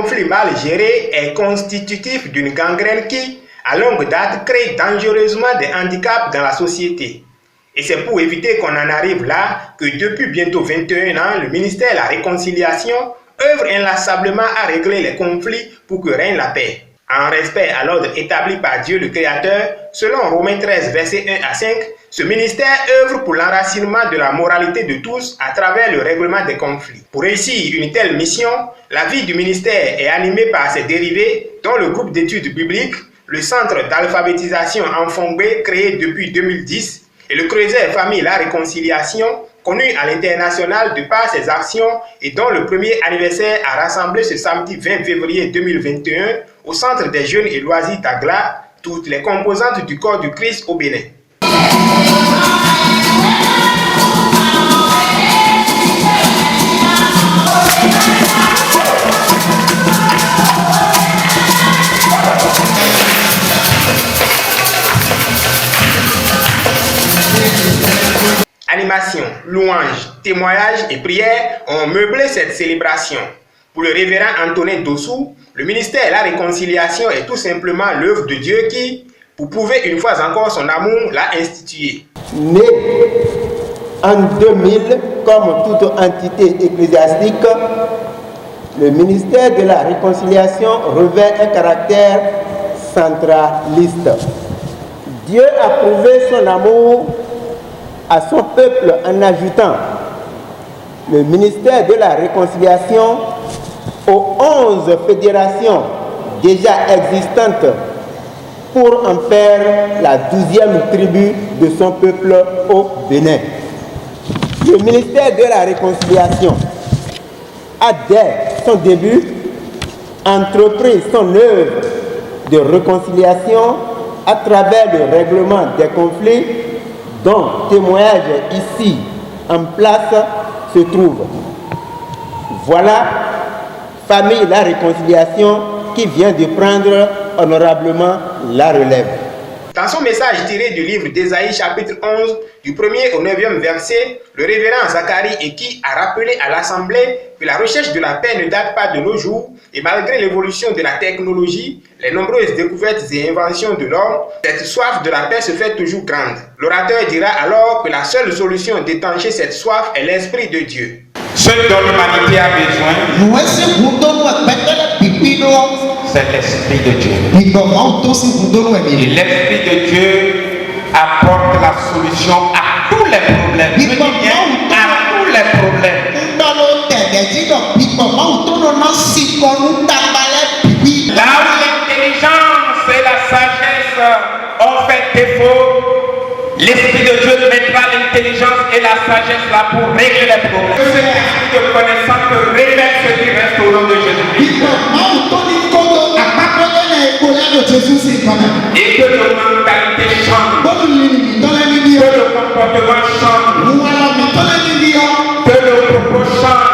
conflit mal géré est constitutif d'une gangrène qui, à longue date, crée dangereusement des handicaps dans la société. Et c'est pour éviter qu'on en arrive là que depuis bientôt 21 ans, le ministère de la Réconciliation œuvre inlassablement à régler les conflits pour que règne la paix. En respect à l'ordre établi par Dieu le Créateur, selon Romains 13, versets 1 à 5, ce ministère œuvre pour l'enracinement de la moralité de tous à travers le règlement des conflits. Pour réussir une telle mission, la vie du ministère est animée par ses dérivés, dont le groupe d'études bibliques, le centre d'alphabétisation Enfongbe créé depuis 2010 et le Creuset Famille La Réconciliation, connu à l'international de par ses actions et dont le premier anniversaire a rassemblé ce samedi 20 février 2021 au Centre des Jeunes et Loisirs d'Agla, toutes les composantes du corps du Christ au Bénin. Animation, louanges, témoignages et prières ont meublé cette célébration. Pour le révérend Antonin Dossou, le ministère de la Réconciliation est tout simplement l'œuvre de Dieu qui, pour prouver une fois encore son amour, l'a institué. Né en 2000 comme toute entité ecclésiastique, le ministère de la Réconciliation revêt un caractère centraliste. Dieu a prouvé son amour à son peuple en ajoutant le ministère de la Réconciliation aux 11 fédérations déjà existantes pour en faire la 12e tribu de son peuple au Bénin. Le ministère de la Réconciliation a dès son début entrepris son œuvre de réconciliation à travers le règlement des conflits dont témoignage ici en place se trouve. Voilà Famille La Réconciliation qui vient de prendre honorablement la relève. Dans son message tiré du livre d'Ésaïe chapitre 11, du 1er au 9e verset, le révérend Zacharie Eki a rappelé à l'Assemblée que la recherche de la paix ne date pas de nos jours et malgré l'évolution de la technologie, les nombreuses découvertes et inventions de l'homme, cette soif de la paix se fait toujours grande. L'orateur dira alors que la seule solution d'étancher cette soif est l'Esprit de Dieu. Ce dont l'humanité a besoin, c'est l'Esprit de Dieu. Et l'Esprit de Dieu apporte la solution à tous les problèmes. À tous les problèmes. Là où l'intelligence et la sagesse ont fait défaut, l'Esprit de Dieu mettra l'intelligence et la sagesse là pour régler les problèmes. Que cet esprit de connaissance révèle ce qui reste au nom de Jésus. Et que nos mentalités changent. Que le comportement change. Que le propos change.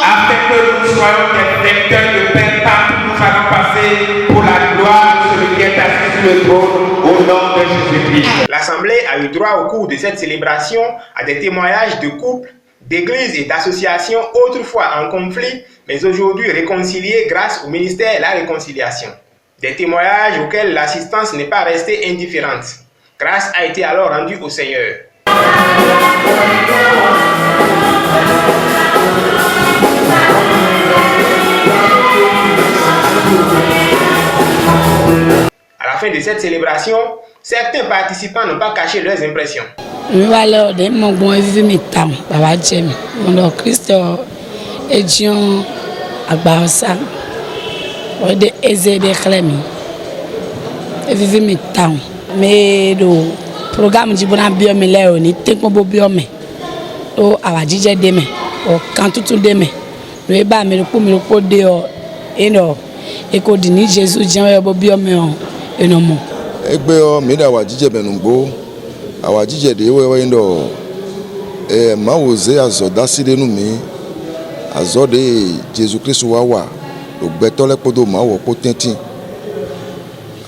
Afin que nous soyons des vecteurs de paix partout où nous allons passer pour la gloire de celui qui est assis sur le trône au nom de Jésus-Christ. L'Assemblée a eu droit au cours de cette célébration à des témoignages de couples, d'églises et d'associations autrefois en conflit, mais aujourd'hui réconciliés grâce au ministère de la Réconciliation. Des témoignages auxquels l'assistance n'est pas restée indifférente. Grâce a été alors rendue au Seigneur. À la fin de cette célébration, certains participants n'ont pas caché leurs impressions. Mais le programme du bon biome là on est tempo biome o awajije deme o kan tutu deme le ba me le po de o eno e ko di ni Jesus jan e bo biome o eno mo egbe o me da awajije benugbo awajije de we ndo ma woze azo dasire nu mi azo de Jesus Christ wa lo gbeto le podo ma wo po tentin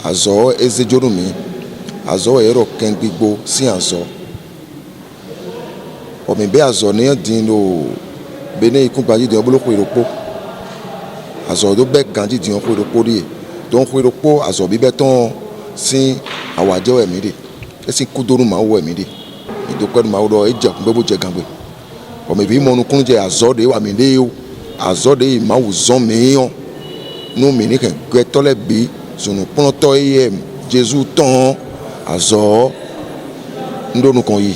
azo ezejoru mi azo ero kengbigbo si azo o mi be azo ni din no bene ikun gbaji de oboloko iropo azɔ do bɛ gandzi diɲɔ ƒe ɖokpo ɖi dɔn ƒe ɖokpo azɔ bi bɛ tɔn si awadzɛ wɔ ɛmi ɖi esi kudo nu ma wɔ ɛmi ɖi idokpɛ nu ma wɔ ɖɔ edze kun bɛ bo dze gãgbe ɔmɛbi mɔnukunu dze azɔ de wa mi ɖe yio azɔ de ma wò zɔn mi yɔ nu mi ne kɛ gbɛtɔ lɛ bi zunukplɔtɔ eye Jesu tɔn azɔ ŋdɔnu kɔn yi.